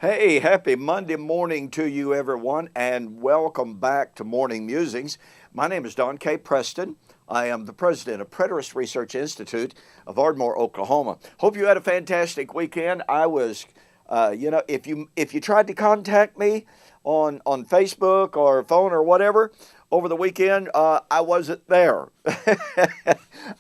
Hey, happy Monday morning to you, everyone, and welcome back to Morning Musings. My name is Don K. Preston. I am the president of Preterist Research Institute of Ardmore, Oklahoma. Hope you had a fantastic weekend. I was, if you tried to contact me on Facebook or phone or whatever over the weekend, I wasn't there.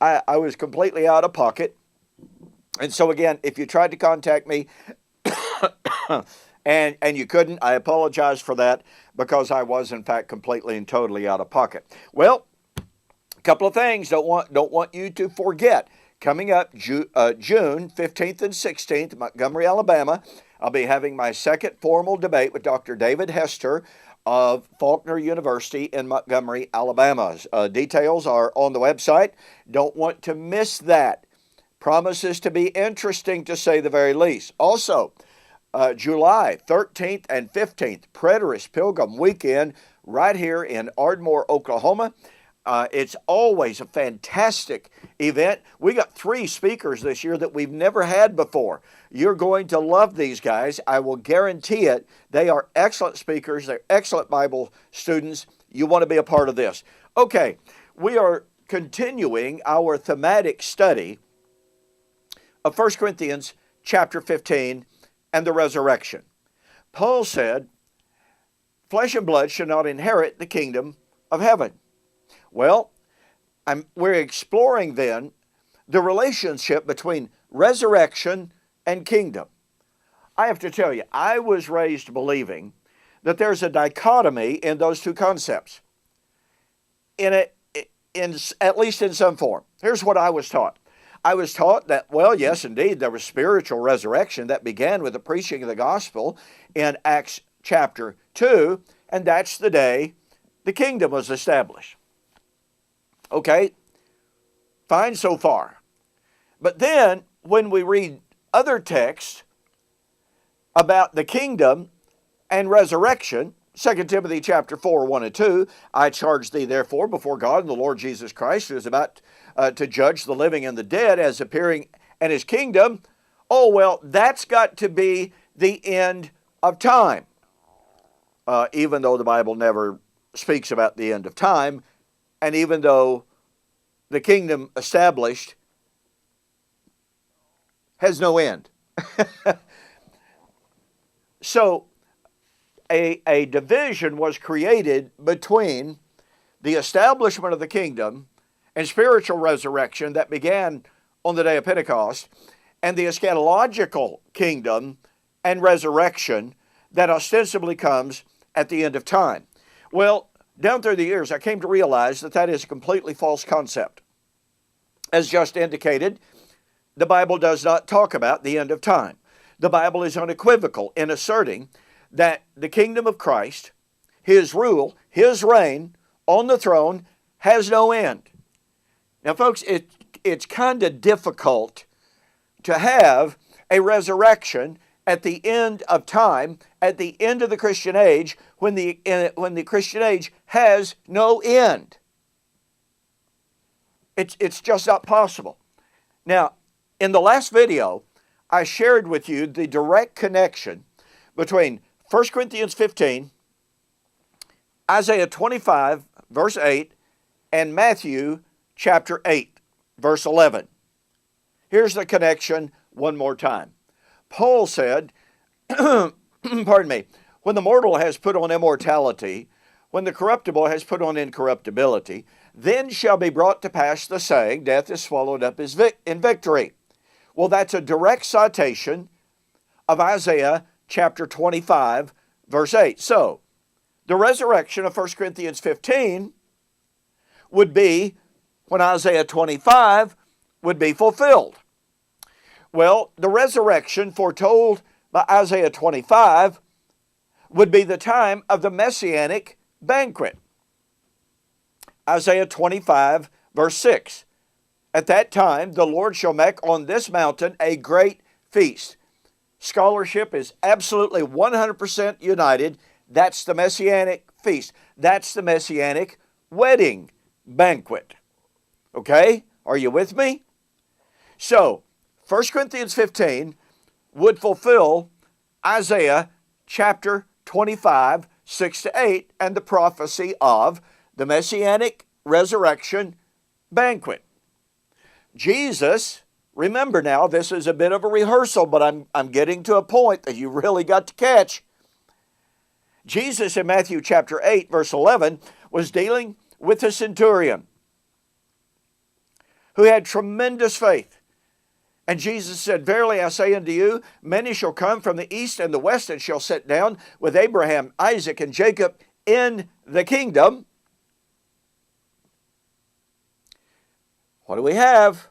I was completely out of pocket. And so again, if you tried to contact me, and you couldn't, I apologize for that because I was in fact completely and totally out of pocket. Well, a couple of things don't want you to forget. Coming up June 15th and 16th, Montgomery, Alabama, I'll be having my second formal debate with Dr. David Hester of Faulkner University in Montgomery, Alabama. Details are on the website. Don't want to miss that. Promises to be interesting, to say the very least. Also, July 13th and 15th, Preterist Pilgrim Weekend right here in Ardmore, Oklahoma. It's always a fantastic event. We got 3 speakers this year that we've never had before. You're going to love these guys. I will guarantee it. They are excellent speakers. They're excellent Bible students. You want to be a part of this. Okay, we are continuing our thematic study of 1 Corinthians chapter 15 and the resurrection. Paul said, flesh and blood shall not inherit the kingdom of heaven. Well, we're exploring then the relationship between resurrection and kingdom. I have to tell you, I was raised believing that there's a dichotomy in those two concepts, at least in some form. Here's what I was taught. I was taught that, well, yes, indeed, there was spiritual resurrection that began with the preaching of the gospel in Acts chapter 2, and that's the day the kingdom was established. Okay, fine so far. But then, when we read other texts about the kingdom and resurrection, 2 Timothy chapter 4, 1 and 2, I charge thee therefore before God and the Lord Jesus Christ, who is about to judge the living and the dead as appearing in his kingdom. Oh, well, that's got to be the end of time. Even though the Bible never speaks about the end of time, and even though the kingdom established has no end. So, a division was created between the establishment of the kingdom and spiritual resurrection that began on the day of Pentecost, and the eschatological kingdom and resurrection that ostensibly comes at the end of time. Well, down through the years, I came to realize that that is a completely false concept. As just indicated, the Bible does not talk about the end of time. The Bible is unequivocal in asserting that the kingdom of Christ, his rule, his reign on the throne has no end. Now, folks, it's kind of difficult to have a resurrection at the end of time, at the end of the Christian age, when the Christian age has no end. It's just not possible. Now, in the last video, I shared with you the direct connection between 1 Corinthians 15, Isaiah 25, verse 8, and Matthew chapter 8, verse 11. Here's the connection one more time. Paul said, pardon me, when the mortal has put on immortality, when the corruptible has put on incorruptibility, then shall be brought to pass the saying, death is swallowed up in victory. Well, that's a direct citation of Isaiah chapter 25, verse 8. So, the resurrection of 1 Corinthians 15 would be when Isaiah 25 would be fulfilled. Well, the resurrection foretold by Isaiah 25 would be the time of the Messianic banquet. Isaiah 25, verse 6. At that time, the Lord shall make on this mountain a great feast. Scholarship is absolutely 100% united. That's the Messianic feast. That's the Messianic wedding banquet. Okay? Are you with me? So, 1 Corinthians 15 would fulfill Isaiah chapter 25, 6 to 8, and the prophecy of the Messianic resurrection banquet. Jesus, remember now, this is a bit of a rehearsal, but I'm getting to a point that you really got to catch. Jesus in Matthew chapter 8, verse 11, was dealing with a centurion who had tremendous faith. And Jesus said, "Verily I say unto you, many shall come from the east and the west, and shall sit down with Abraham, Isaac, and Jacob in the kingdom." What do we have?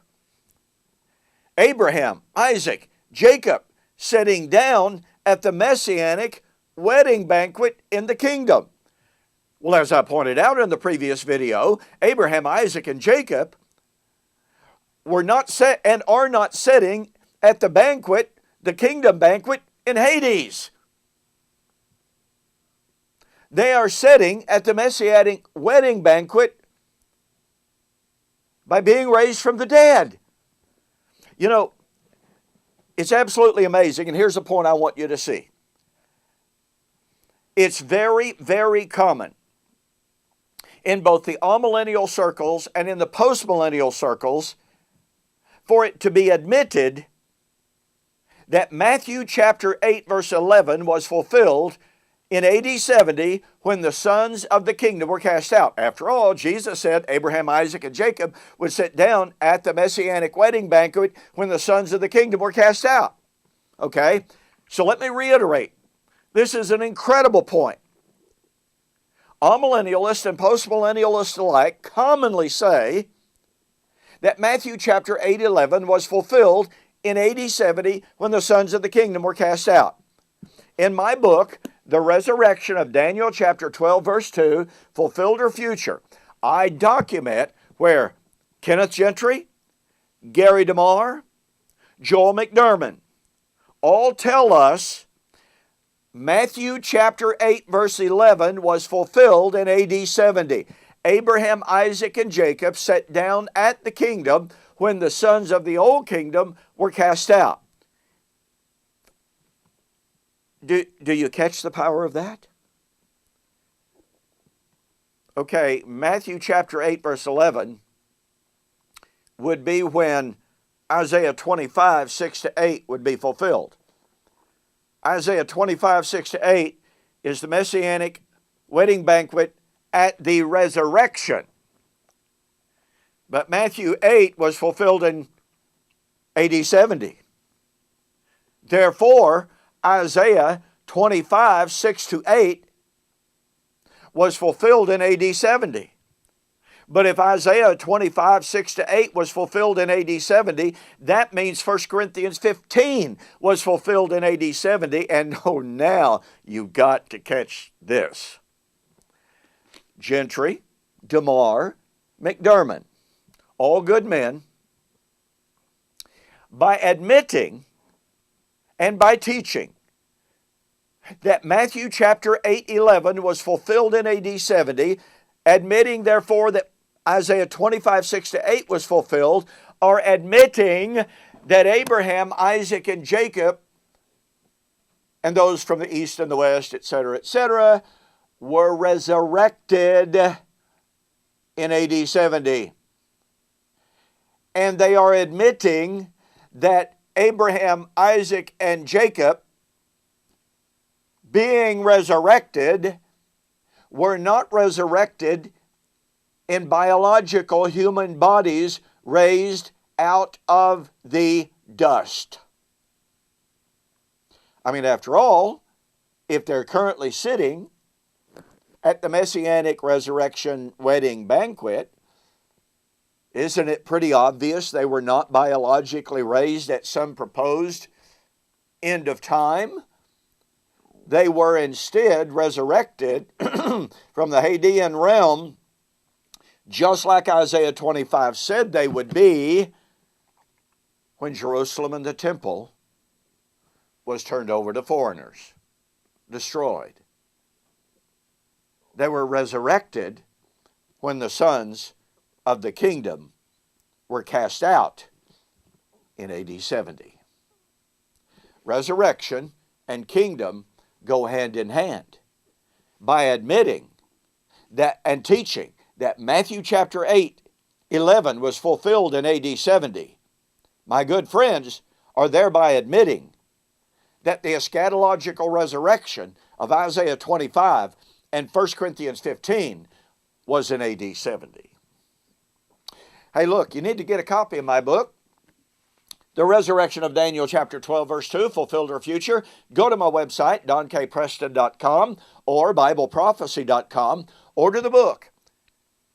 Abraham, Isaac, Jacob sitting down at the Messianic wedding banquet in the kingdom. Well, as I pointed out in the previous video, Abraham, Isaac, and Jacob were not set and are not sitting at the banquet, the kingdom banquet in Hades. They are sitting at the Messianic wedding banquet by being raised from the dead. You know, it's absolutely amazing, and here's a point I want you to see. It's very, very common in both the amillennial circles and in the postmillennial circles for it to be admitted that Matthew chapter 8 verse 11 was fulfilled in AD 70 when the sons of the kingdom were cast out. After all, Jesus said Abraham, Isaac, and Jacob would sit down at the Messianic wedding banquet when the sons of the kingdom were cast out. Okay? So let me reiterate. This is an incredible point. Amillennialists and postmillennialists alike commonly say that Matthew chapter 8:11 was fulfilled in AD 70 when the sons of the kingdom were cast out. In my book, The Resurrection of Daniel chapter 12 verse 2, Fulfilled or Future, I document where Kenneth Gentry, Gary DeMar, Joel McDermott all tell us Matthew chapter 8 verse 11 was fulfilled in AD 70. Abraham, Isaac, and Jacob sat down at the kingdom when the sons of the old kingdom were cast out. Do you catch the power of that? Okay, Matthew chapter 8 verse 11 would be when Isaiah 25, 6 to 8 would be fulfilled. Isaiah 25, 6 to 8 is the Messianic wedding banquet at the resurrection. But Matthew 8 was fulfilled in AD 70. Therefore, Isaiah 25, 6 to 8 was fulfilled in AD 70. But if Isaiah 25, 6 to 8 was fulfilled in AD 70, that means 1 Corinthians 15 was fulfilled in AD 70. And oh, now you've got to catch this. Gentry, DeMar, McDermott, all good men, by admitting and by teaching that Matthew chapter 8:11 was fulfilled in AD 70, admitting therefore that Isaiah 25, 6 to 8 was fulfilled, are admitting that Abraham, Isaac, and Jacob, and those from the east and the west, etc., were resurrected in AD 70. And they are admitting that Abraham, Isaac, and Jacob, being resurrected, were not resurrected in biological human bodies raised out of the dust. I mean, after all, if they're currently sitting at the Messianic resurrection wedding banquet, isn't it pretty obvious they were not biologically raised at some proposed end of time? They were instead resurrected from the Hadean realm, just like Isaiah 25 said they would be when Jerusalem and the temple was turned over to foreigners, destroyed. They were resurrected when the sons of the kingdom were cast out in AD 70. Resurrection and kingdom go hand in hand by admitting that and teaching that Matthew chapter 8:11 was fulfilled in AD 70. My good friends are thereby admitting that the eschatological resurrection of Isaiah 25 and 1 Corinthians 15 was in AD 70. Hey, look, you need to get a copy of my book, The Resurrection of Daniel chapter 12, verse 2, Fulfilled or Future. Go to my website, donkpreston.com or bibleprophecy.com. Order the book.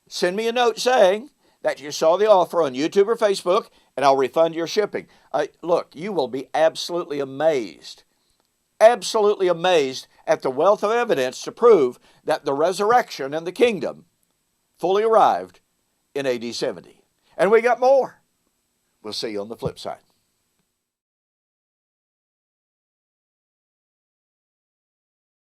Send me a note saying that you saw the offer on YouTube or Facebook, and I'll refund your shipping. Look, you will be absolutely amazed at the wealth of evidence to prove that the resurrection and the kingdom fully arrived in AD 70. And we got more. We'll see you on the flip side.